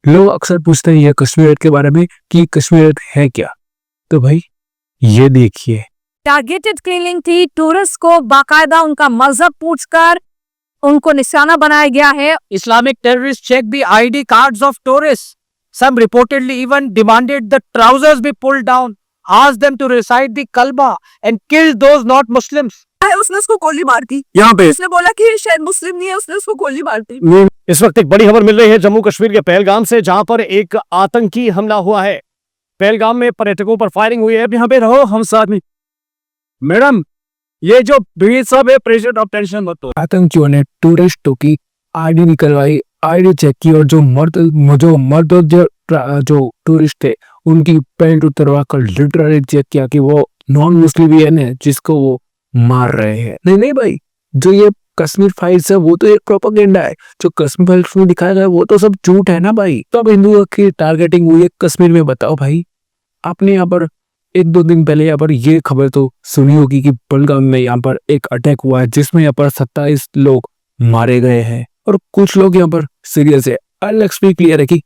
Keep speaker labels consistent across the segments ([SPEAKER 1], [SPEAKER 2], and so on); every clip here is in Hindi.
[SPEAKER 1] लोग अक्सर पूछते हैं ये कश्मीर के बारे में कि कश्मीर है क्या। तो भाई ये देखिए,
[SPEAKER 2] टारगेटेड किलिंग थी। टूरिस्ट को बाकायदा उनका मजहब पूछकर उनको निशाना बनाया गया है।
[SPEAKER 3] Islamic terrorists checked the ID cards of tourists. Some reportedly even demanded the trousers be pulled down, asked them to recite the kalma and killed those not Muslims.
[SPEAKER 2] उसने उसको गोली मार दी।
[SPEAKER 1] यहाँ पे
[SPEAKER 2] उसने बोला कि शायद मुस्लिम नहीं है, उसने उसको गोली मार दी।
[SPEAKER 4] इस वक्त एक बड़ी खबर मिल रही है जम्मू कश्मीर के पहलगाम से, जहां पर एक आतंकी हमला हुआ है। पहलगाम में पर्यटकों पर फायरिंग हुई है। यहाँ पे रहो हम साथ में। मैडम, ये जो भीड़ सब है, प्रेशर ऑफ टेंशन मत हो।
[SPEAKER 1] आतंकियों ने टूरिस्टों की आईडी निकलवाई, आईडी चेक की और जो मर्द जो टूरिस्ट थे उनकी पैंट उतरवा कर लिटरली चेक किया कि वो नॉन मुस्लिम है जिसको वो मार रहे हैं। नहीं भाई, जो ये कश्मीर फाइल्स है वो तो एक प्रोपेगेंडा है। जो कश्मीर फाइल्स में दिखाया गया वो तो सब झूठ है ना भाई। तो अब हिंदुओं की टारगेटिंग हुई है कश्मीर में। बताओ भाई, आपने यहाँ पर 1-2 दिन पहले यहाँ पर ये खबर तो सुनी होगी कि पहलगाम में यहाँ पर एक अटैक हुआ है जिसमें यहाँ पर 27 लोग मारे गए हैं और कुछ लोग यहाँ पर सीरियस है। अनएक्सपेक्टेड क्लियर है कि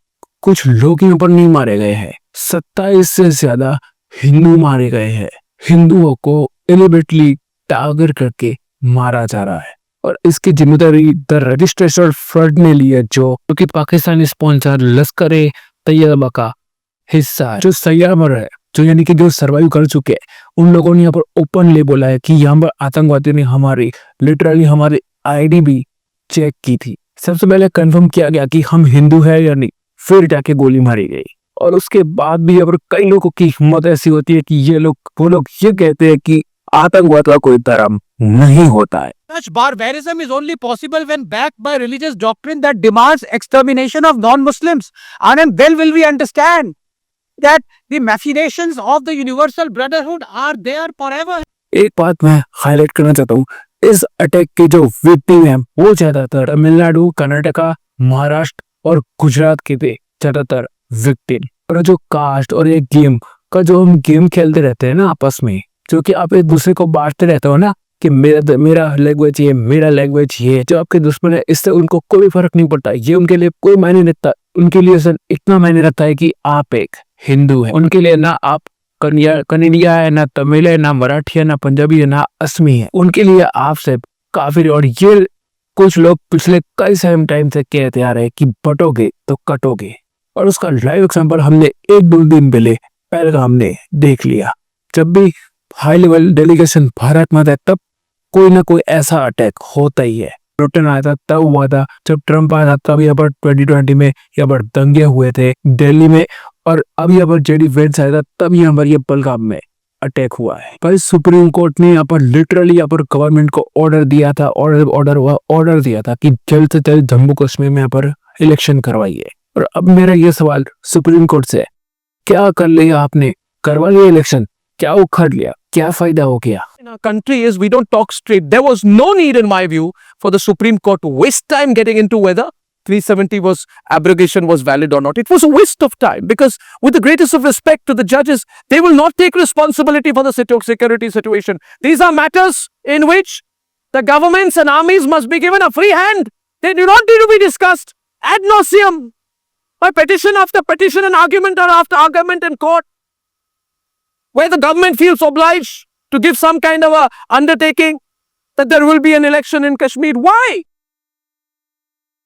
[SPEAKER 1] कुछ लोग यहाँ पर नहीं मारे गए हैं, 27 से ज्यादा हिंदू मारे गए हैं। हिंदुओं को एलिबेटली टारगेट करके मारा जा रहा है और इसकी जिम्मेदारी द रजिस्ट्रेशन फ्रंट ने ली है, जो कि पाकिस्तानी स्पॉन्सर लश्कर तैयबा का हिस्सा है। जो सैयामर है, जो यानी कि जो सर्वाइव कर चुके हैं, उन लोगों ने यहाँ पर ओपनली बोला है कि यहाँ पर आतंकवादियों ने लिटरली हमारी आईडी भी चेक की थी। सबसे पहले कंफर्म किया गया कि हम हिंदू है या नहीं, फिर जाके गोली मारी गई। और उसके बाद भी यहाँ पर कई लोगों की हिम्मत ऐसी होती है कि वो लोग ये कहते हैं कि आतंकवाद का कोई धर्म नहीं होता है।
[SPEAKER 3] Such barbarism is only possible when backed by religious doctrine that demands extermination of non-Muslims. And then well will we understand that the machinations of the universal brotherhood are there forever.
[SPEAKER 1] एक बात मैं हाईलाइट करना चाहता हूँ, इस अटैक के जो विक्टिम हैं वो ज्यादातर तमिलनाडु, कर्नाटका, महाराष्ट्र और गुजरात के थे ज्यादातर विक्टिम। और जो कास्ट और एक गेम का जो हम गेम खेलते रहते हैं ना आपस में, जो कि आप एक दूसरे को बांटते रहते हो ना कि मेरा लैंग्वेज ये, मेरा लैंग्वेज ये, जो आपके दुश्मन है इससे उनको कोई फर्क नहीं पड़ता। ये उनके लिए कोई मायने नहीं रखता। उनके लिए सर इतना मायने रखता है कि आप एक हिंदू है। उनके लिए ना आप कनेडिया है, ना तमिल है, ना मराठी है, ना पंजाबी है, ना असमी है। उनके लिए आपसे काफिर। और ये कुछ लोग पिछले कई टाइम से कहते आ रहे हैं कि बटोगे तो कटोगे, और उसका लाइव एग्जाम्पल हमने 1-2 दिन पहले पहलगाम ने देख लिया। जब भी हाई लेवल डेलीगेशन भारत में था तब कोई ना कोई ऐसा अटैक होता ही है। ब्रिटेन आया था तब हुआ था, जब ट्रम्प आया था तब यहाँ पर 2020 में यहाँ पर दंगे हुए थे दिल्ली में, और अब यहाँ पर जेडी वेंस आया था तब यहाँ पर ये पहलगाम में अटैक हुआ है। भाई सुप्रीम कोर्ट ने यहाँ पर लिटरली यहाँ पर गवर्नमेंट को ऑर्डर दिया था, ऑर्डर दिया था कि जल्द से जल्द जम्मू कश्मीर में यहाँ पर इलेक्शन करवाइए। और अब मेरा ये सवाल सुप्रीम कोर्ट से, क्या कर लिया आपने? करवा लिया इलेक्शन, क्या उखड़ लिया, क्या फायदा हो गया?
[SPEAKER 3] In our country is we don't talk straight. There was no need in my view for the Supreme Court to waste time getting into whether 370 abrogation was valid or not. It was a waste of time because with the greatest of respect to the judges, they will not take responsibility for the security situation. These are matters in which the governments and armies must be given a free hand. They do not need to be discussed ad nauseum by petition after petition and argument after argument in court, where the government feels obliged to give some kind of a undertaking that there will be an election in Kashmir. Why?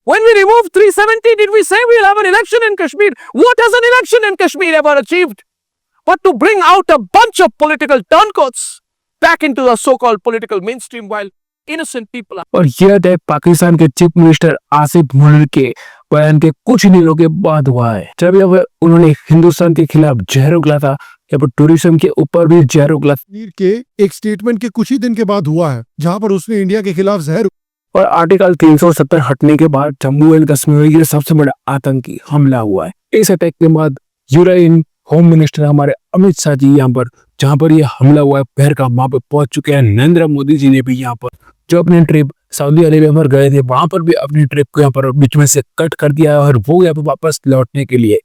[SPEAKER 3] When we removed 370, did we say we'll have an election in Kashmir? What has an election in Kashmir ever achieved? But to bring out a bunch of political turncoats back into the so-called political mainstream while innocent people are.
[SPEAKER 1] और यह अटैक पाकिस्तान के चीफ मिनिस्टर आसिफ मुनीर के बयान के कुछ दिनों के बाद हुआ है, जब उन्होंने हिंदुस्तान के खिलाफ जहर उगला था। या पर टूरिज्म के ऊपर भी जहर उगला
[SPEAKER 5] के एक स्टेटमेंट के कुछ ही दिन के बाद हुआ है, जहां पर उसने इंडिया के खिलाफ जहर।
[SPEAKER 1] और आर्टिकल 370 हटने के बाद जम्मू एंड कश्मीर में ये सबसे बड़ा आतंकी हमला हुआ है। इस अटैक के बाद यूएन होम मिनिस्टर हमारे अमित शाह जी यहाँ पर, जहाँ पर ये हमला हुआ है पहलगाम, वहां पर पहुंच चुके हैं। नरेंद्र मोदी जी ने भी यहाँ पर जो अपने ट्रिप सऊदी अरेबिया पर गए थे, वहां पर भी अपनी ट्रिप को यहाँ पर बीच में से कट कर दिया और वो यहाँ पर वापस लौटने के लिए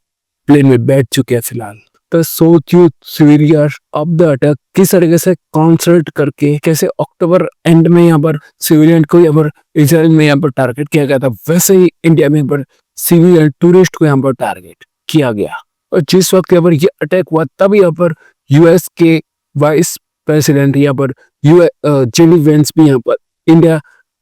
[SPEAKER 1] प्लेन में बैठ चुके हैं फिलहाल। तो सोचियो सीवियर्स ऑफ द अटैक किस तरीके से कॉन्सल्ट करके कैसे अक्टूबर एंड में यहाँ पर सिविलियन को यहाँ पर इजराइल में यहाँ पर टारगेट किया गया था, वैसे ही इंडिया में यहाँ पर सिविलियन टूरिस्ट को यहाँ पर टारगेट किया गया। और जिस वक्त यहाँ पर ये अटैक हुआ तब यहाँ पर यूएस के वाइस प्रेसिडेंट यहाँ पर जेडी वेंस भी यहाँ पर इंडिया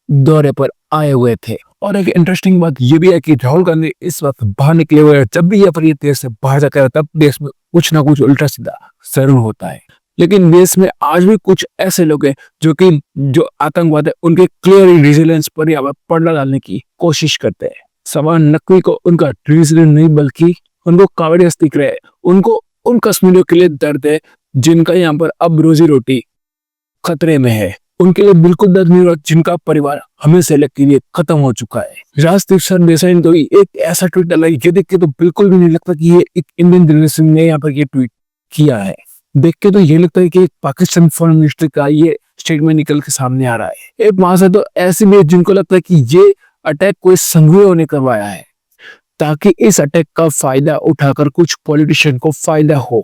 [SPEAKER 1] दौरे पर आए हुए थे। और एक इंटरेस्टिंग बात ये भी है कि राहुल गांधी इस वक्त बाहर निकले हुए हैं। जब भी यहाँ पर ये देश से बाहर जाता है तब देश में कुछ ना कुछ उल्टा सीधा जरूर होता है। लेकिन देश में आज भी कुछ ऐसे लोग हैं जो आतंकवाद है उनके क्लियर रिजिलेंस पर यहाँ पर पर्दा डालने की कोशिश करते हैं। सवाल नकवी को उनका रिजिलेंस नहीं बल्कि उनको कावड़ियस दिख रहे हैं। उनको उन कश्मीरियों के लिए दर्द है जिनका यहाँ पर अब रोजी रोटी खतरे में है। उनके लिए बिल्कुल दर्द नहीं हो जिनका परिवार हमेशा के लिए खत्म हो चुका है। राजदीप सरदेसाई ने तो एक ऐसा ट्वीट डाला ये देख के तो बिल्कुल भी नहीं लगता कि ये एक इंडियन जनरेशन ने यहाँ पर ये ट्वीट किया है। देख के तो ये लगता है कि एक पाकिस्तान फॉरेन मिनिस्टर का ये स्टेटमेंट निकल के सामने आ रहा है। एक वहां से तो ऐसे भी जिनको लगता है कि ये अटैक कोई संघीय ने करवाया है ताकि इस अटैक का फायदा उठाकर कुछ पॉलिटिशियन को फायदा हो।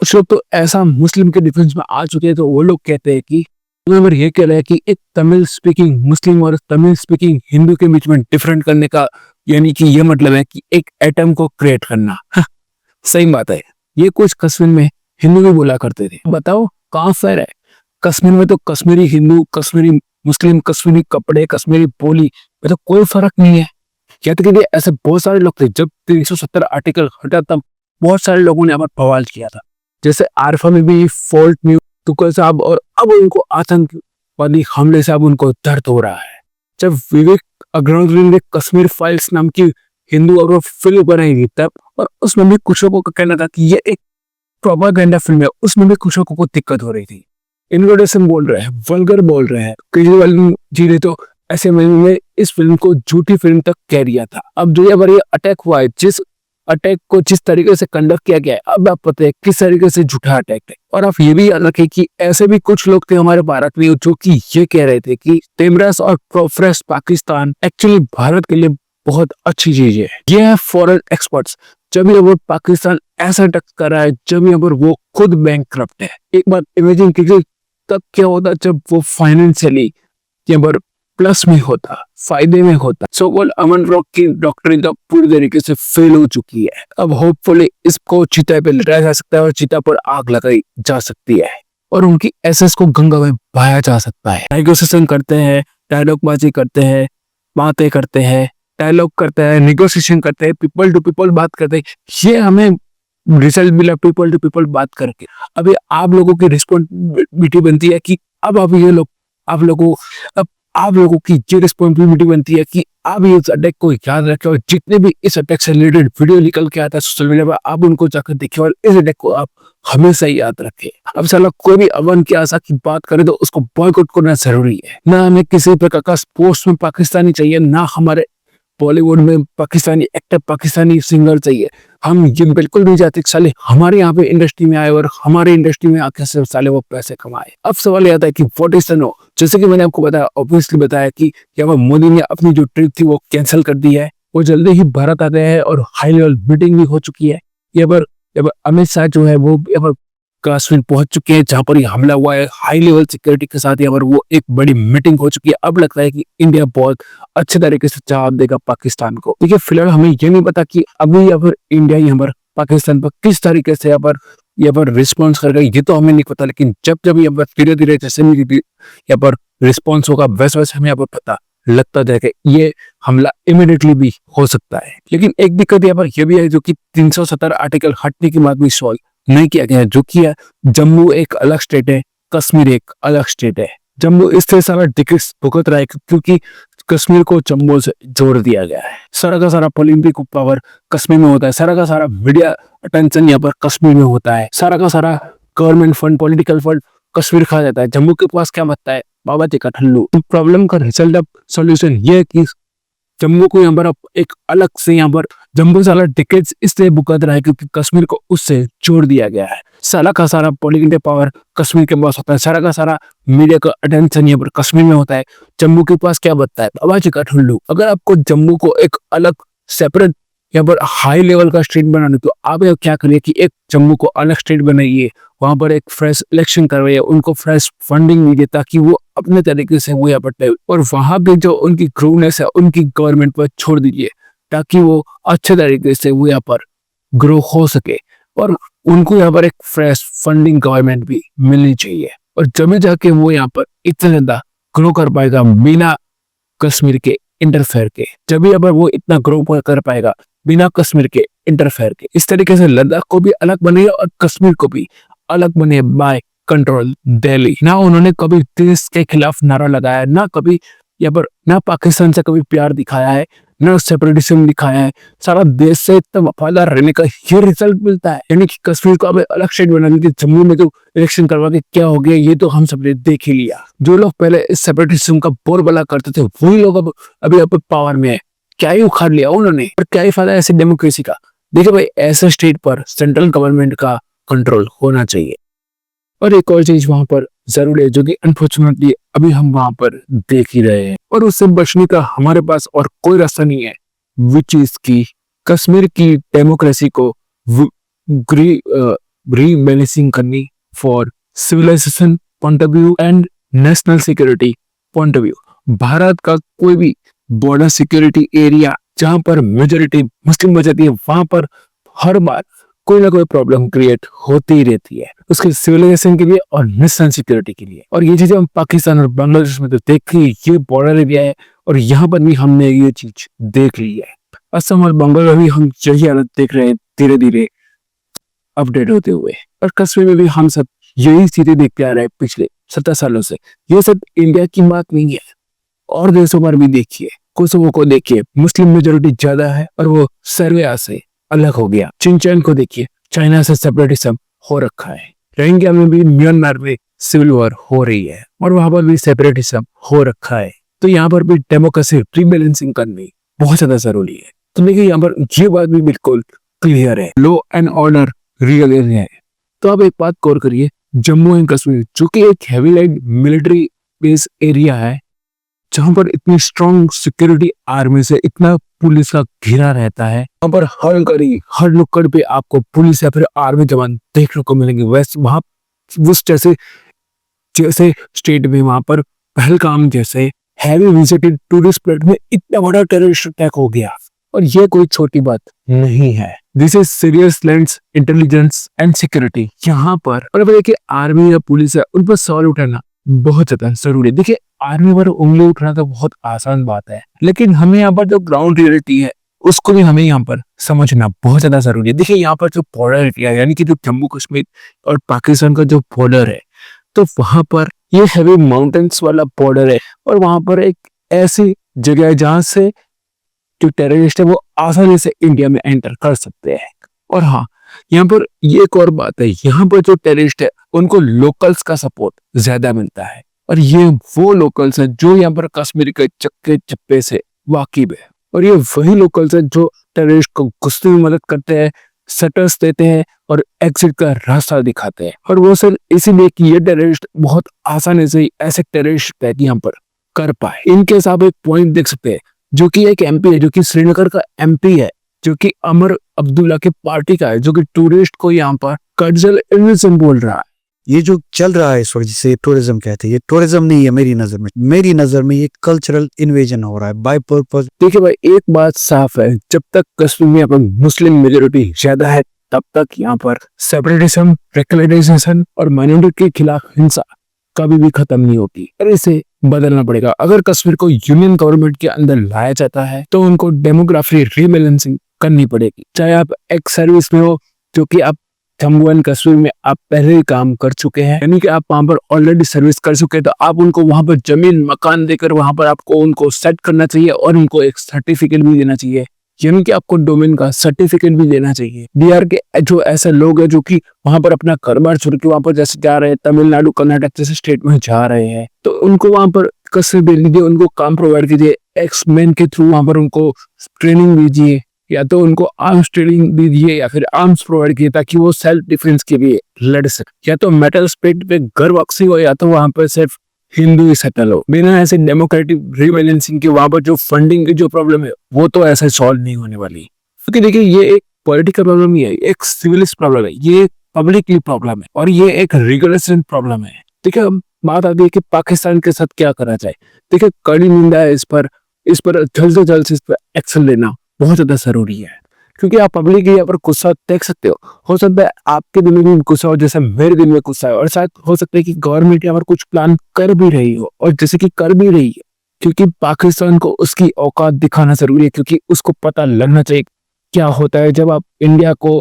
[SPEAKER 1] कुछ लोग तो ऐसा मुस्लिम के डिफेंस में आ चुके हैं तो वो लोग कहते हैं कि ये कह रहा है कि एक तमिल स्पीकिंग मुस्लिम और तमिल स्पीकिंग हिंदू के बीच में डिफरेंट करने का यानी कि ये मतलब है कि एक एटम को क्रिएट करना। सही बात है, ये कुछ कश्मीर में हिंदू भी बोला करते थे। बताओ कहाँ फेर है? कश्मीर में तो कश्मीरी हिंदू, कश्मीरी मुस्लिम, कश्मीरी कपड़े, कश्मीरी बोली में तो कोई फर्क नहीं है। कहते कि ऐसे बहुत सारे लोग थे जब 370 आर्टिकल हटा तब बहुत सारे लोगों ने यहाँ पर बवाल किया था। जैसे आरफा में भी फॉल्ट न्यू तुकल साहब, और अब उनको आतंकवादी हमले से अब उनको दर्द हो रहा है। जब विवेक अग्रवाल ने कश्मीर फाइल्स नाम की हिंदू और फिल्म बनाई तब, और उसमें भी कुछ लोगों का कहना था कि ये एक प्रोपेगेंडा फिल्म है, उसमें भी कुछ लोगों को दिक्कत हो रही थी। इनोडेशन बोल रहे हैं, वल्गर बोल रहे हैं। केजरीवाल जी ने तो ऐसे में इस फिल्म को झूठी फिल्म तक कह दिया था। अब जो ये अटैक हुआ है, जिस अटैक को जिस तरीके से कंडक्ट किया गया है, अब आप पता है किस तरीके से झूठा अटैक है। और आप ये भी याद रखें कि ऐसे भी कुछ लोग थे हमारे भारत में जो कि ये कह रहे थे कि टेमरस और प्रोफ्रेस पाकिस्तान एक्चुअली भारत के लिए बहुत अच्छी चीज है। ये है फॉरेन एक्सपर्ट्स। जब यहाँ पर पाकिस्तान ऐसा अटैक कर रहा है, जब यहाँ पर वो खुद बैंकक्रप्ट है। एक बार इमेजिन कीजिए तब क्या होता जब वो फाइनेंशियली यहाँ पर प्लस में होता, फायदे में होता। सो कॉल्ड अमन रॉक की डॉक्टरी तो पूरी तरीके से फेल हो चुकी है। अब होपफुली इसको चिता पे लटाया जा सकता है और चिता पर आग लगाई जा सकती है और उनकी एसेस को गंगा में बहाया जा सकता है। नेगोशिएशन करते हैं, डायलॉग बाजी करते हैं, बातें करते हैं, डायलॉग करते हैं, नेगोशिएशन करते हैं, पीपल टू पीपल बात करते हैं। ये हमें रिजल्ट मिला पीपल टू पीपल बात करके। अभी आप लोगों की रिस्पॉन्सिबिलिटी बनती है कि अब आप लोगों की ये रिस्पॉन्सिबिलिटी बनती है कि आप इस अटैक को याद रखें और जितने भी इस अटैक से रिलेटेड वीडियो निकल के आता है सोशल मीडिया पर, आप उनको जाकर देखिए और इस अटैक को आप हमेशा याद रखें। अब साला कोई भी अवन की आशा की बात करे तो उसको बॉयकॉट करना जरूरी है। ना हमें किसी प्रकार का स्पोर्ट्स में पाकिस्तानी चाहिए, ना हमारे बॉलीवुड में पाकिस्तानी एक्टर, पाकिस्तानी सिंगर चाहिए। हम ये बिल्कुल नहीं चाहते साले हमारे यहाँ पे इंडस्ट्री में आए और हमारे इंडस्ट्री में आके सिर्फ साले वो पैसे कमाए। अब सवाल ये आता है कि व्हाट इज द नो। जैसे कि मैंने आपको बताया, ऑब्वियसली बताया कि यहाँ पर मोदी ने अपनी जो ट्रिप थी वो कैंसिल कर दी है। वो जल्दी ही भारत आते हैं और हाई लेवल मीटिंग भी हो चुकी है। यहाँ पर अमित शाह जो है वो यहाँ पर कश्मीर पहुंच चुके हैं जहां पर ये हमला हुआ है। हाई लेवल सिक्योरिटी के साथ यहाँ पर वो एक बड़ी मीटिंग हो चुकी है। अब लगता है कि इंडिया बहुत अच्छे तरीके से जवाब देगा पाकिस्तान को। देखिए फिलहाल हमें ये नहीं पता कि अभी यहाँ पर इंडिया यहाँ पर पाकिस्तान पर किस तरीके से यहाँ पर रिस्पॉन्स करेगा, ये तो हमें नहीं पता। लेकिन जब यहाँ पर धीरे धीरे जैसे यहाँ पर रिस्पॉन्स होगा वैसे वैसे हमें यहाँ पर पता लगता जाएगा ये हमला इमीडिएटली भी हो सकता है। लेकिन एक दिक्कत यहाँ पर यह भी है जो कि 370 आर्टिकल हटने के बाद भी सॉल्व नहीं किया गया है, जो कि है जम्मू एक अलग स्टेट है, कश्मीर एक अलग स्टेट है। जम्मू इससे सारा टिकट्स भुगत रहा है क्योंकि कश्मीर को जम्मू से जोड़ दिया गया है। सारा का सारा पोलिटिक पावर कश्मीर में होता है, सारा का सारा मीडिया अटेंशन यहाँ पर कश्मीर में होता है, सारा का सारा government fund, political fund Kashmir खा जाता है। जम्मू के पास क्या बचता है? बाबा जी का ठल्लू। प्रॉब्लम का रिजल्ट अब सोल्यूशन ये है कि जम्मू को यहाँ पर अब एक अलग से यहाँ पर जम्मू सारा टिकट्स इसलिए भुगत रहा है क्योंकि कश्मीर को उससे जोड़ दिया गया है। सारा का सारा पॉलिटिकल पावर कश्मीर के पास होता है, सारा का सारा मीडिया का अटेंशन यहाँ पर कश्मीर में होता है। जम्मू के पास क्या बचता है? बाबा जी का ठुल्लू। अगर आपको जम्मू को एक अलग सेपरेट यहाँ पर हाई लेवल का स्टेट बनाने तो आप क्या करिए कि एक जम्मू को अलग स्टेट बनाइए, वहां पर एक फ्रेश इलेक्शन करवाइए, उनको फ्रेश फंडिंग दीजिए ताकि वो अपने तरीके से वो यहाँ पर और वहां पे जो उनकी ग्रोनेस है उनकी गवर्नमेंट पर छोड़ दीजिए ताकि वो अच्छे तरीके से वो यहाँ पर ग्रो हो सके और उनको यहाँ पर एक फ्रेश फंडिंग गवर्नमेंट भी मिलनी चाहिए और जब जाके वो यहाँ पर इतना ज्यादा ग्रो कर पाएगा बिना कश्मीर के इंटरफेयर के। जब यहाँ पर वो इतना ग्रो कर पाएगा बिना कश्मीर के इंटरफेयर के, इस तरीके से लद्दाख को भी अलग बनेगा और कश्मीर को भी अलग बने बाय कंट्रोल दिल्ली। ना उन्होंने कभी देश के खिलाफ नारा लगाया, ना कभी यहाँ पर ना पाकिस्तान से कभी प्यार दिखाया है, ना सेपरेटिज्म दिखाया है। सारा देश से इतना वफादार रहने का ये रिजल्ट मिलता है। यानी कि कश्मीर को अब अलग स्टेट बना दी थी, जम्मू में जो इलेक्शन करवा के क्या हो गया ये तो हम सबने देख ही लिया। जो लोग पहले इस सेपरेटिज्म का बोलबाला करते थे वही लोग अब अभी यहाँ पर पावर में है। क्या ही उखाड़ लिया उन्होंने और क्या ही फायदा ऐसी डेमोक्रेसी का। देखिए भाई, ऐसे स्टेट पर सेंट्रल गवर्नमेंट का कंट्रोल होना चाहिए। और एक और चीज वहां पर जरूरी है जो कि अनफॉर्चुनेटली अभी हम वहां पर देख ही रहे हैं और उससे बचने का हमारे पास और कोई रास्ता नहीं है, विच इज की कश्मीर की डेमोक्रेसी को रीबैलेंसिंग करनी for civilisation point of view and national security point of view. Bharat का कोई भी बॉर्डर सिक्योरिटी एरिया जहां पर मेजोरिटी मुस्लिम बचाती है वहां पर हर बार कोई ना कोई प्रॉब्लम क्रिएट होती ही रहती है, उसके सिविलाइजेशन के लिए और नेशनल सिक्योरिटी के लिए। और ये चीजें हम पाकिस्तान और बांग्लादेश में तो देख ली, ये बॉर्डर एरिया है और यहाँ पर भी हमने ये चीज देख ली है। असम और बंगाल में भी हम यही हालत देख रहे हैं धीरे धीरे अपडेट होते हुए। और कश्मीर में भी हम सब यही चीजें देखते आ रहे हैं पिछले 70 सालों से। ये सब इंडिया की बात नहीं है, और देशों पर भी देखिए, कोसोवो को देखिए, मुस्लिम मेजोरिटी ज्यादा है और वो सर्बिया से अलग हो गया। चिंचैन को देखिए, चाइना से सेपरेटिज्म हो रखा है। रोहिंग्या में भी म्यांमार में सिविल वॉर हो रही है और वहां पर भी सेपरेटिज्म हो रखा है। तो यहाँ पर भी डेमोक्रेसी रीबैलेंसिंग करनी बहुत ज्यादा जरूरी है। तो देखिए यहाँ पर ये बात भी बिल्कुल क्लियर है, लॉ एंड ऑर्डर रियल है। तो आप एक बात गौर करिए, जम्मू एंड कश्मीर जो कि एक heavy light military base area है, जहां पर इतनी स्ट्रॉन्ग सिक्योरिटी आर्मी से इतना पुलिस का घेरा रहता है, वहां पर हर गली हर नुक्कड़ पे आपको पुलिस या फिर आर्मी जवान देखने को मिलेंगे। वैसे वहां उस जैसे जैसे स्टेट में वहां पर पहलगाम जैसे हैवी विजिटेड टूरिस्ट प्लेस में इतना बड़ा टेररिस्ट अटैक हो गया और ये कोई छोटी बात नहीं है। This is serious lands intelligence and security. यहाँ पर और देखिए आर्मी या पुलिस है, उन पर सवाल उठाना बहुत ज्यादा जरूरी है। देखिए आर्मी पर उंगली उठाना तो बहुत आसान बात है, लेकिन हमें यहाँ पर जो ग्राउंड रियलिटी है उसको भी हमें यहाँ पर समझना बहुत ज्यादा जरूरी है। देखिए यहाँ पर जो बॉर्डर एरिया है, यानी कि जो जम्मू कश्मीर और पाकिस्तान का जो बॉर्डर है, तो वहां पर ये हैवी माउंटेन्स वाला बॉर्डर है और वहां पर एक ऐसी जगह है जहां से जो टेररिस्ट है वो आसानी से इंडिया में एंटर कर सकते हैं। और हाँ, यहाँ पर ये एक और बात है, यहाँ पर जो टेररिस्ट है उनको लोकल्स का सपोर्ट ज्यादा मिलता है और ये वो लोकल्स है जो यहाँ पर कश्मीर के चक्के चप्पे से वाकिफ है और ये वही लोकल्स है जो टेररिस्ट को घुसने में मदद करते हैं, शटर्स देते हैं और एग्जिट का रास्ता दिखाते हैं। और वो सिर्फ इसीलिए कि ये टेररिस्ट बहुत आसानी से ऐसे टेररिस्ट अटैक यहाँ पर कर पाए। इनके साथ एक पॉइंट देख सकते हैं जो कि एक एमपी है, जो कि श्रीनगर का एमपी है, जो कि अमर अब्दुल्ला के पार्टी का है, जो कि टूरिस्ट को यहाँ पर कर्जल इन्वेजन बोल रहा है।
[SPEAKER 6] ये जो चल रहा है इस वक्त जिसे टूरिज्म कहते हैं, ये टूरिज्म नहीं है मेरी नजर में ये कल्चरल इन्वेजन हो रहा है बाय पर्पस।
[SPEAKER 1] देखिए भाई, एक बात साफ है, जब तक कश्मीर में यहाँ पर मुस्लिम मेजोरिटी ज्यादा है तब तक यहाँ पर सेपरेटिज्म, रेकलाइजेशन और माइनॉरिटी के खिलाफ हिंसा कभी भी खत्म नहीं होती और इसे बदलना पड़ेगा। अगर कश्मीर को यूनियन गवर्नमेंट के अंदर लाया जाता है तो उनको डेमोग्राफी रीबैलेंसिंग करनी पड़ेगी। चाहे आप एक्स सर्विस में हो, जो कि आप जम्मू एंड कश्मीर में आप पहले ही काम कर चुके हैं, यानी कि आप वहां पर ऑलरेडी सर्विस कर चुके हैं, तो आप उनको वहां पर जमीन मकान देकर वहां पर आपको उनको सेट करना चाहिए और उनको एक सर्टिफिकेट भी देना चाहिए, यानी कि आपको डोमेन का सर्टिफिकेट भी देना चाहिए। बिहार के जो ऐसे लोग हैं जो कि वहां पर अपना घर-बार छोड़ के वहां पर जैसे जा रहे हैं, तमिलनाडु कर्नाटक जैसे स्टेट में जा रहे हैं, तो उनको वहां पर कश्मीर भेज दीजिए, उनको काम प्रोवाइड कीजिए, एक्स मैन के थ्रू वहां पर उनको ट्रेनिंग दीजिए, या तो उनको आर्म्स ट्रेनिंग दीजिए या फिर आर्म्स प्रोवाइड कीजिए ताकि वो सेल्फ डिफेंस के लिए लड़ सके। या तो मेटल स्पेट पे घर वापसी हो, या तो वहां पर सिर्फ हिंदू ही सेटल हो। बिना ऐसे डेमोक्रेटिक रीबैलेंसिंग के वहां पर जो फंडिंग की जो प्रॉब्लम है वो तो ऐसे सॉल्व नहीं होने वाली, क्योंकि देखिए ये एक पॉलिटिकल प्रॉब्लम नहीं है, एक सिविलिस्ट प्रॉब्लम है, ये पब्लिकली प्रॉब्लम है और ये एक रेगुलेशन प्रॉब्लम है। देखिए बात आती है कि पाकिस्तान के साथ क्या करा जाए। देखिए कड़ी निंदा है इस पर जल्द से जल्द इस पर एक्शन लेना बहुत ज्यादा जरूरी है, क्योंकि आप पब्लिक यहाँ पर गुस्सा देख सकते हो सकता है आपके दिल में भी गुस्सा हो जैसे मेरे दिल में गुस्सा है, और शायद हो सकता है कि गवर्नमेंट यहाँ पर कुछ प्लान कर भी रही हो, और जैसे कि कर भी रही है, क्योंकि पाकिस्तान को उसकी औकात दिखाना जरूरी है, क्योंकि उसको पता लगना चाहिए क्या होता है जब आप इंडिया को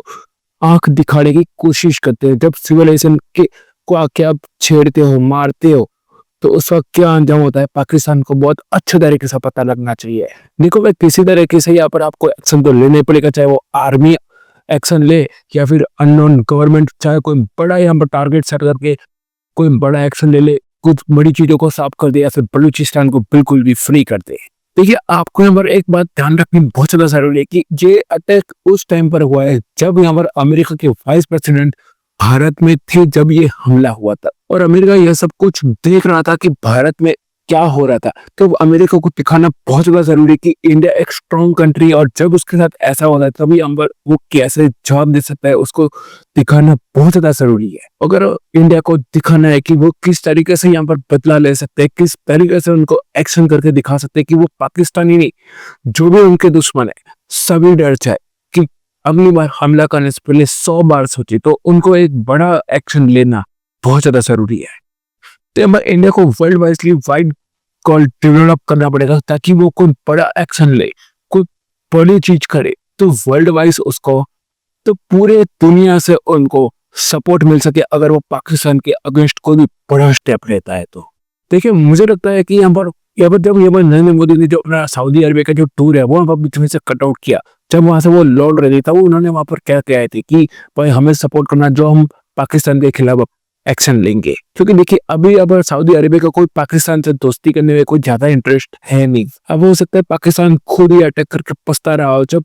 [SPEAKER 1] आंख दिखाने की कोशिश करते हो, जब सिविलाइजेशन के को आके आप छेड़ते हो, मारते हो, तो उस वक्त क्या अंजाम होता है पाकिस्तान को बहुत अच्छे तरीके से पता लगना चाहिए। देखो भाई, किसी तरीके से यहाँ पर आपको एक्शन तो लेने पड़ेगा, चाहे वो आर्मी एक्शन ले या फिर अननोन गवर्नमेंट, चाहे कोई बड़ा यहाँ पर टारगेट सेट करके कोई बड़ा एक्शन ले, कुछ बड़ी चीजों को साफ कर दे, या फिर बलूचिस्तान को बिल्कुल भी फ्री कर दे। देखिए, आपको यहाँ पर एक बात ध्यान रखनी बहुत ज्यादा जरूरी है कि ये अटैक उस टाइम पर हुआ है जब यहाँ पर अमेरिका के वाइस प्रेसिडेंट भारत में थे, जब ये हमला हुआ था, और अमेरिका यह सब कुछ देख रहा था कि भारत में क्या हो रहा था। तो अमेरिका को दिखाना बहुत ज्यादा जरूरी है कि इंडिया एक स्ट्रॉन्ग कंट्री है, और जब उसके साथ ऐसा होता है तभी हम पर वो कैसे जवाब दे सकता है, उसको दिखाना बहुत ज्यादा जरूरी है। अगर इंडिया को दिखाना है कि वो किस तरीके से यहाँ पर बदला ले सकते हैं, किस तरीके से उनको एक्शन करके दिखा सकते हैं कि वो पाकिस्तानी नहीं, जो भी उनके दुश्मन है सभी डर जाए कि अगली बार हमला करने से पहले 100 बार सोचे, तो उनको एक बड़ा एक्शन लेना बहुत ज्यादा जरूरी है। तो हमें इंडिया को वर्ल्ड वाइड कॉल डेवलप करना पड़ेगा, ताकि वो कोई बड़ा एक्शन ले, कोई बड़ी चीज करे, तो वर्ल्ड वाइज उसको, तो पूरे दुनिया से उनको सपोर्ट मिल सके अगर वो पाकिस्तान के अगेंस्ट कोई भी बड़ा स्टेप लेता है। तो देखिए, मुझे लगता है कि यहाँ पर जब नरेंद्र मोदी ने जो अपना सऊदी अरबिया का जो टूर है वो वहाँ पर बीच में से कट आउट किया, जब वहां से वो लौट रहे थे, वो उन्होंने वहां पर क्या कहा थे कि भाई हमें सपोर्ट करना, जो हम पाकिस्तान के खिलाफ एक्शन लेंगे। क्योंकि देखिए, अभी अब सऊदी अरेबिया का कोई पाकिस्तान से दोस्ती करने में कोई ज्यादा इंटरेस्ट है नहीं। अब हो सकता है पाकिस्तान खुद ही अटैक करके पछता रहा हो, जब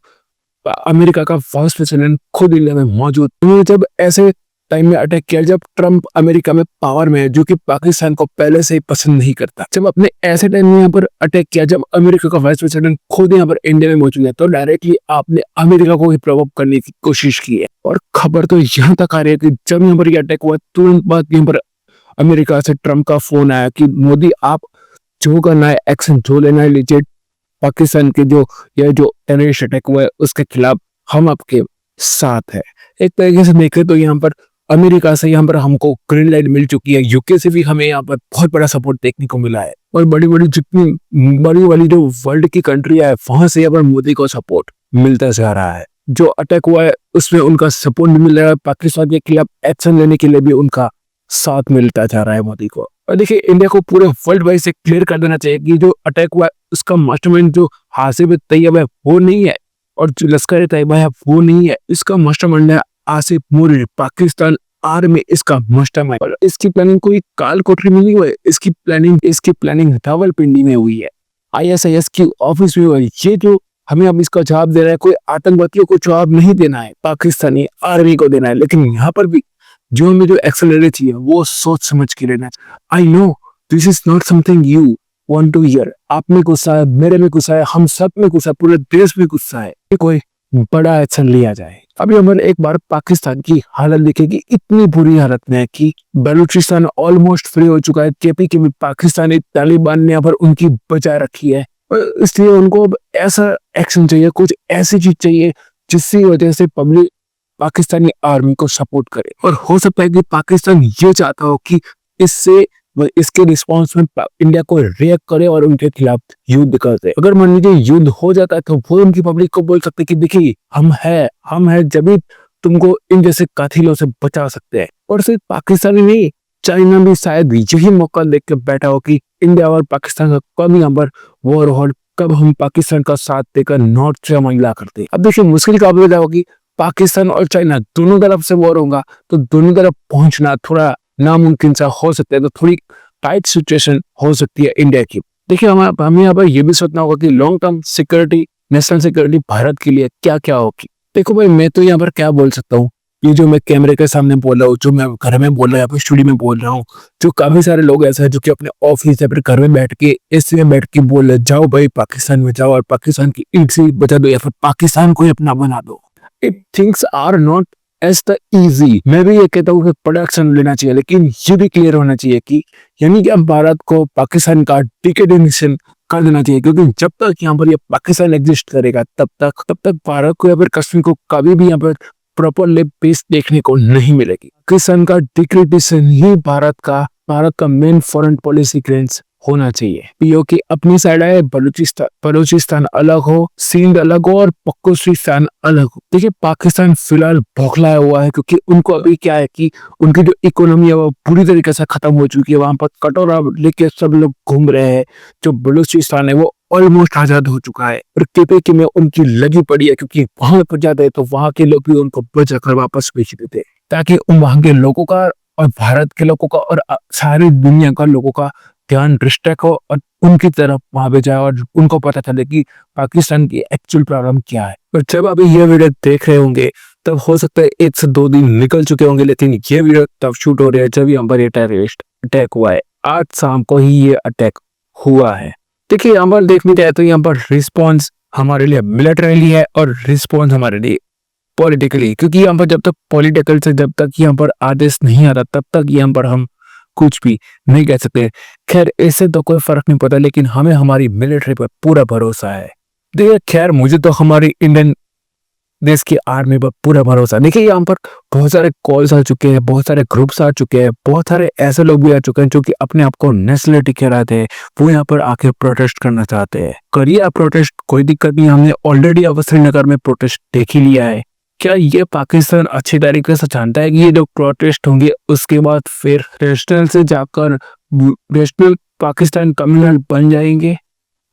[SPEAKER 1] अमेरिका का वाइस प्रेसिडेंट खुद इंडिया में मौजूद, उन्होंने जब ऐसे टाइम में अटैक किया जब ट्रम्प अमेरिका में पावर में है, जो कि पाकिस्तान को पहले से ही पसंद नहीं करता। जब अपने ऐसे टाइम में यहाँ पर अटैक किया जब अमेरिका का वाइस प्रेसिडेंट खुद यहाँ पर इंडिया में मौजूद है, तो डायरेक्टली आपने अमेरिका को ही प्रवोक करने की कोशिश की है। और खबर तो यहाँ तक आ रही है कि जब यहाँ पर ये अटैक हुआ तुरंत बाद यहाँ पर अमेरिका से ट्रम्प का फोन आया कि मोदी, आप जो करना है एक्शन जो लेना है लीजिए, पाकिस्तान के जो टेररिस्ट अटैक हुआ है उसके खिलाफ हम आपके साथ है। एक तरीके से देखें तो यहाँ पर अमेरिका से यहाँ पर हमको ग्रीन लाइट मिल चुकी है, यूके से भी हमें यहाँ पर बहुत बड़ा सपोर्ट देखने को मिला है, और बड़ी बड़ी जितनी बड़ी वाली जो वर्ल्ड की कंट्री है वहां से यहाँ पर मोदी को सपोर्ट मिलता जा रहा है। जो अटैक हुआ है उसमें उनका सपोर्ट भी मिल रहा है, पाकिस्तान के खिलाफ एक्शन लेने के लिए भी उनका साथ मिलता जा रहा है मोदी को। और देखिए, इंडिया को पूरे वर्ल्ड वाइड से क्लियर कर देना चाहिए कि जो अटैक हुआ है उसका मास्टरमाइंड जो हासिब तैयब है वो नहीं है, और जो लश्कर तैयबा है वो नहीं है, इसका मास्टरमाइंड है आसिफ मुर्र, पाकिस्तान आर्मी इसका मास्टरमाइंड। और इसकी प्लानिंग कोई काल कोठरी में नहीं हुई, इसकी प्लानिंग रावलपिंडी में हुई है, ISIS की ऑफिस में हुई है। ये जो हमें अब इसका जवाब दे रहा है, कोई आतंकवादियों को जवाब नहीं देना है, पाकिस्तानी आर्मी को देना है। लेकिन यहाँ पर भी जो हमें जो एक्शन लेना चाहिए वो सोच समझ के लेना चाहिए। I know this is not something you want to hear. आप में गुस्सा है, मेरे में गुस्सा है, हम सब में गुस्सा है, पूरे देश में गुस्सा है कि कोई बड़ा एक्शन लिया जाए। अभी हमें एक बार पाकिस्तान की हालत देखेगी, इतनी बुरी हालत में है कि बलूचिस्तान ऑलमोस्ट फ्री हो चुका है, केपी के भी पाकिस्तानी तालिबान ने यहाँ पर उनकी बचाए रखी है, और इसलिए उनको अब ऐसा एक्शन चाहिए, कुछ ऐसी चीज चाहिए जिसकी वजह से पब्लिक पाकिस्तानी आर्मी को सपोर्ट करे। और हो सकता है कि पाकिस्तान ये चाहता हो कि इसके रिस्पॉन्स में इंडिया को रिएक्ट करे और उनके खिलाफ युद्ध कर दे। अगर मान लीजिए युद्ध हो जाता है तो वो उनकी पब्लिक को बोल सकते कि देखिए हम है जब भी तुमको इन जैसे कातिलों से बचा सकते हैं। और सिर्फ पाकिस्तान ही नहीं, चाइना भी शायद यही मौका देख के बैठा हो कि इंडिया और पाकिस्तान का कब यहाँ पर वॉर हो, कब हम पाकिस्तान का साथ देकर नॉर्थ से हमला करते। अब देखिए, मुश्किल का अब होगी, पाकिस्तान और चाइना दोनों तरफ से वॉर होगा तो दोनों तरफ पहुंचना थोड़ा नामुमकिन सा हो सकता है, तो थोड़ी टाइट सिचुएशन हो सकती है इंडिया की। देखिए, हमें यहाँ पर यह भी सोचना होगा कि long term security, national security Bharat के लिए क्या क्या होगी। देखो भाई, मैं तो यहाँ पर क्या बोल सकता हूँ, ये जो मैं कैमरे के सामने बोल रहा हूँ, जो मैं घर में बोल रहा हूँ, यहाँ पर स्टूडियो में बोल रहा हूँ, जो काफी सारे लोग ऐसे हैं जो कि अपने ऑफिस या फिर घर में बैठ के एसी में बैठ के बोल रहे, जाओ भाई पाकिस्तान में जाओ और पाकिस्तान की ईंट से बचा दो या फिर पाकिस्तान को ही अपना बना दो। It things are not as the easy. मैं भी ये कहता हूँ कि बड़ा एक्शन लेना चाहिए, लेकिन ये भी क्लियर होना चाहिए कि यानी कि अब भारत को पाकिस्तान का डिक्लेरेशन कर देना चाहिए, क्योंकि जब तक यहाँ पर ये पाकिस्तान एग्जिस्ट करेगा तब तक भारत को या फिर कश्मीर को कभी भी यहाँ पर प्रॉपर लेग पीस देखने को नहीं मिलेगी। पाकिस्तान का डिक्रेटेशन ही भारत का मेन फॉरेन पॉलिसी ग्रेंस होना चाहिए। पीओके अपनी साइड आए, बलूचिस्तान अलग हो, सिंध अलग हो और पक्कोस्तान अलग हो। देखिए पाकिस्तान फिलहाल बौखलाया हुआ है, क्योंकि उनको अभी क्या है कि उनकी जो इकोनॉमी है वो पूरी तरीके से खत्म हो चुकी है। वहां पर कटोरा लेके सब लोग घूम रहे हैं। जो बलूचिस्तान है वो ऑलमोस्ट आजाद हो चुका है और केपीके में उनकी लगी पड़ी है, क्योंकि वहां पर जाते हैं तो वहां के लोग भी उनको बचा कर वापस भेज देते हैं, ताकि वहां के लोगों का और भारत के लोगों का और सारी दुनिया का लोगों का ध्यान डिस्ट्रैक्ट हो और उनकी तरफ वहां पे जाए और उनको पता चले कि पाकिस्तान की एक्चुअल प्रॉब्लम क्या है। और जब अभी ये वीडियो देख रहे होंगे तब हो सकता है 1 से 2 दिन निकल चुके होंगे, लेकिन ये वीडियो तब शूट हो रहा है जब यहाँ पर ये टेररिस्ट अटैक हुआ है। आज शाम को ही ये अटैक हुआ है। देखिए यहाँ पर देखने जाए तो यहाँ पर रिस्पॉन्स हमारे लिए मिलिटरीली है और रिस्पॉन्स हमारे लिए पॉलिटिकली, क्योंकि यहाँ पर जब तक पॉलिटिकल से जब तक यहाँ पर आदेश नहीं आता तब तक यहाँ पर हम कुछ भी नहीं कह सकते। खैर इससे तो कोई फर्क नहीं पड़ता, लेकिन हमें हमारी मिलिट्री पर पूरा भरोसा है। देखिए खैर मुझे तो हमारी इंडियन देश की आर्मी पर पूरा भरोसा। देखिए यहाँ पर बहुत सारे कॉल्स आ चुके हैं, बहुत सारे ग्रुप्स आ चुके हैं, बहुत सारे ऐसे लोग भी आ चुके हैं जो कि अपने आप को नेशनलिटी कहलाते हैं। वो यहाँ पर आके प्रोटेस्ट करना चाहते हैं। करिए आप प्रोटेस्ट, कोई दिक्कत नहीं। हमने ऑलरेडी अब श्रीनगर में प्रोटेस्ट देख ही लिया है। क्या ये पाकिस्तान अच्छी तरीके से जानता है कि ये जो प्रोटेस्ट होंगे उसके बाद फिर नेशनल से जाकर नेशनल पाकिस्तान कम्युनल बन जाएंगे?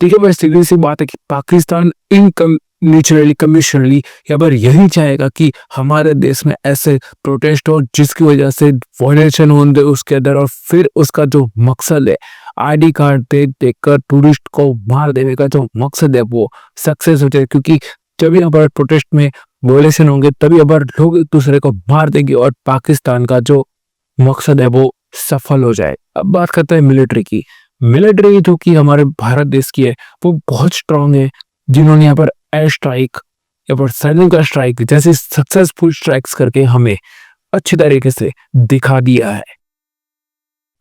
[SPEAKER 1] ठीक है भाई, सीधी सी बात है कि पाकिस्तान नेचुरली कमिशनली यहाँ पर यही चाहेगा कि हमारे देश में ऐसे प्रोटेस्ट हो जिसकी वजह से वायलेशन हो उसके अंदर, और फिर उसका जो मकसद है आईडी कार्ड देकर टूरिस्ट को मार देने का जो मकसद है वो सक्सेस हो जाए। क्योंकि जब यहाँ पर प्रोटेस्ट में वायलेशन होंगे तभी अब लोग एक दूसरे को मार देंगे और पाकिस्तान का जो मकसद है वो सफल हो जाए। अब बात करते हैं मिलिट्री की। मिलिट्री जो कि हमारे भारत देश की है वो बहुत स्ट्रांग है, जिन्होंने यहाँ पर एयर स्ट्राइक या पर सर्जिकल स्ट्राइक जैसे सक्सेसफुल स्ट्राइक्स करके हमें अच्छी तरीके से दिखा दिया है।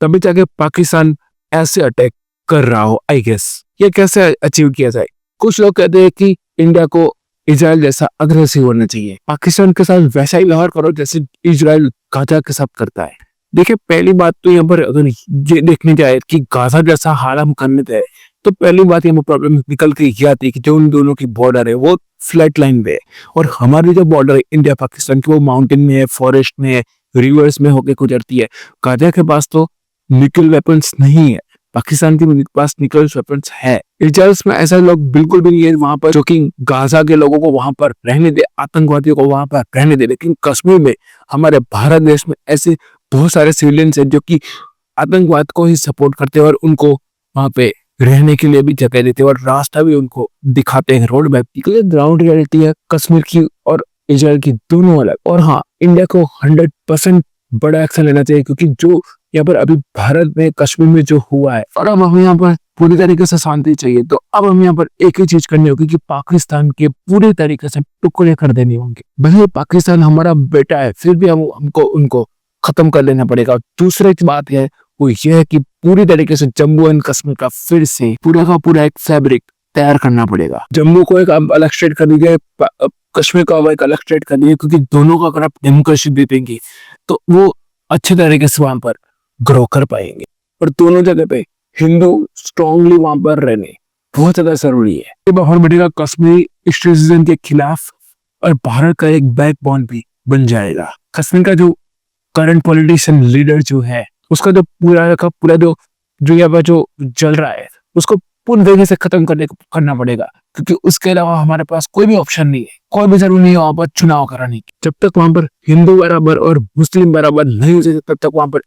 [SPEAKER 1] तभी जाके पाकिस्तान ऐसे अटैक कर रहा हो। आई गेस ये कैसे अचीव किया जाए? कुछ लोग कहते हैं कि इंडिया को इजराइल जैसा अग्रेसिव होना चाहिए, पाकिस्तान के साथ वैसा ही व्यवहार करो जैसे इजराइल गाजा के साथ करता है। देखिए पहली बात तो यहाँ पर अगर ये देखने जाए कि गाजा जैसा हाल हम करने थे तो पहली बात यहाँ पर प्रॉब्लम निकल के ये आती है कि जो उन दोनों की बॉर्डर है वो फ्लैट लाइन पे है और हमारी जो बॉर्डर है इंडिया पाकिस्तान की वो माउंटेन में है, फॉरेस्ट में है, रिवर्स में होके गुजरती है। गाजा के पास तो न्यूक्लियर वेपन्स नहीं है, पाकिस्तान के पास न्यूक्लियर वेपन्स है। इजराइल में ऐसा लोग बिल्कुल भी नहीं है वहां पर जो कि गाजा के लोगों को वहां पर रहने दे, आतंकवादियों को वहां पर रहने दे। लेकिन कश्मीर में हमारे भारत देश में ऐसे बहुत सारे सिविलियंस हैं जो कि आतंकवाद को ही सपोर्ट करते हैं और उनको वहां पे रहने के लिए भी जगह देते हैं और रास्ता भी उनको दिखाते हैं, रोड मैप की। ग्राउंड रियलिटी है कश्मीर की और इजराइल की दोनों अलग। और हाँ, इंडिया को 100% बड़ा एक्शन लेना चाहिए, क्योंकि जो यहाँ पर अभी भारत में कश्मीर में जो हुआ है और अब हमें यहाँ पर पूरी तरीके से शांति चाहिए, तो अब हमें यहाँ पर एक ही चीज करनी होगी कि पाकिस्तान के पूरी तरीके से टुकड़े कर देने होंगे। भले पाकिस्तान हमारा बेटा है फिर भी हमको उनको खत्म कर लेना पड़ेगा। दूसरी बात है वो ये है कि पूरी तरीके से जम्मू एंड कश्मीर का फिर से पूरा का पूरा एक फैब्रिक तैयार करना पड़ेगा। जम्मू को एक अलग स्टेट कर दीजिए, कश्मीर को एक अलग स्टेट कर दीजिए, क्योंकि दोनों का अगर आप डेमोक्रेसी दे देंगे तो वो अच्छे तरीके से वहां पर ग्रो कर पाएंगे। और दोनों जगह पे हिंदू स्ट्रांगली वहां पर रहने बहुत ज्यादा जरूरी है। ये बहुत बढ़ेगा कश्मीरी एक्सट्रीमिज्म के खिलाफ और भारत का एक बैकबोन भी बन जाएगा। कश्मीर का जो करंट पॉलिटिशियन लीडर जो है उसका जो पूरा का पूरा जो यहाँ पर जो चल रहा है उसको पूरी तरीके से खत्म करना पड़ेगा, क्योंकि उसके अलावा हमारे पास कोई भी ऑप्शन नहीं है, कोई भी जरूरी नहीं है वहां पर चुनाव कराने की। जब तक वहां पर हिंदू बराबर और मुस्लिम बराबर नहीं हो जाए तब तक वहां पर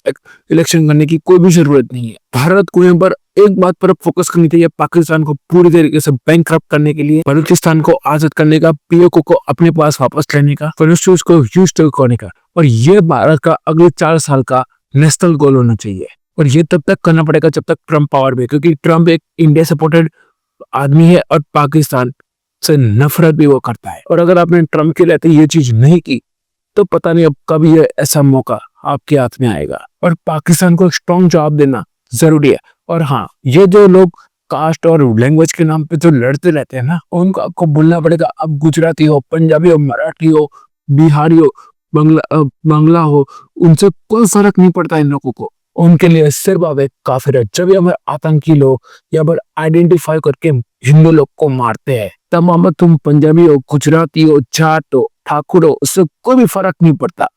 [SPEAKER 1] इलेक्शन करने की कोई भी जरूरत नहीं है। भारत को यहाँ पर एक बात पर फोकस करनी चाहिए, पाकिस्तान को पूरी तरीके से बैंकक्रप्ट करने के लिए, बलूचिस्तान को आजाद करने का, पीओके को अपने पास वापस लेने का, फलस्तीन को यूज करने का। और ये भारत का अगले 4 साल का नेशनल गोल होना चाहिए। और ये तब तक करना पड़ेगा जब तक ट्रम्प पावर में, क्योंकि ट्रम्प एक इंडिया सपोर्टेड आदमी है और पाकिस्तान से नफरत भी वो करता है। और अगर आपने ट्रम्प के लिए ये चीज नहीं की तो पता नहीं अब कब ये ऐसा मौका आपके हाथ में आएगा। और पाकिस्तान को स्ट्रॉन्ग जवाब देना जरूरी है। और हाँ, ये जो लोग कास्ट और लैंग्वेज के नाम पे जो लड़ते रहते हैं ना, उनको आपको बोलना पड़ेगा आप गुजराती हो, पंजाबी हो, मराठी हो, बिहारी हो, बांग्ला हो, उनसे कोई फर्क नहीं पड़ता इन लोगों को। उनके लिए सिर्फ आप एक काफिर है। जब ये हमारे आतंकी लोग या फिर आइडेंटिफाई करके हिंदू लोग को मारते हैं, तब हम तुम पंजाबी हो, गुजराती हो, जाट हो, ठाकुर हो, उससे कोई भी फर्क नहीं पड़ता।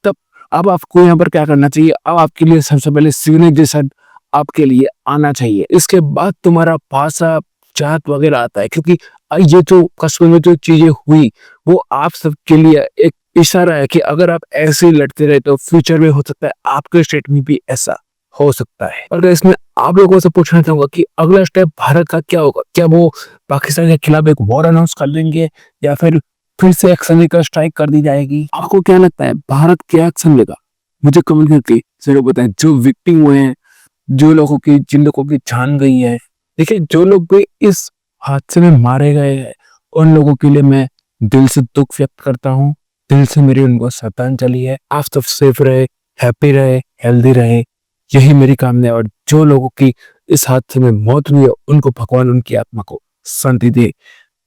[SPEAKER 1] तब अब आपको यहाँ पर क्या करना चाहिए, अब आपके लिए सबसे पहले सिविलाइजेशन आपके लिए आना चाहिए, इसके बाद तुम्हारा भाषा जात वगैरह आता है। क्योंकि ये जो कश्मीर में जो चीजें हुई वो आप सबके लिए एक इशारा है कि अगर आप ऐसे ही लड़ते रहे तो फ्यूचर में हो सकता है आपके स्टेट में भी ऐसा हो सकता है। और इसमें आप लोगों से पूछना चाहूंगा कि अगला स्टेप भारत का क्या होगा? क्या वो पाकिस्तान के खिलाफ एक वॉर अनाउंस कर लेंगे या फिर से एक्शन लेकर स्ट्राइक कर दी जाएगी? आपको क्या लगता है भारत क्या एक्शन लेगा? मुझे कमेंट करके जरूर बताएं। जो विक्टिम हुए हैं, जो लोगों की जिन लोगों की जान गई है, देखिए जो लोग भी इस हादसे में मारे गए हैं उन लोगों के लिए मैं दिल से दुख व्यक्त करता हूँ। दिल से मेरी उनको श्रद्धांजलि है। आप सब सेफ रहे, हैप्पी रहे, हेल्दी रहे, यही मेरी कामना है। और जो लोगों की इस हादसे में मौत हुई है उनको भगवान उनकी आत्मा को शांति दे।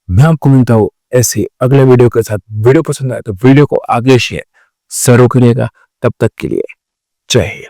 [SPEAKER 1] मैं आपको मिलता हूँ ऐसे अगले वीडियो के साथ। वीडियो पसंद आए तो वीडियो को आगे शेयर जरूर करिएगा। तब तक के लिए जय हिंद।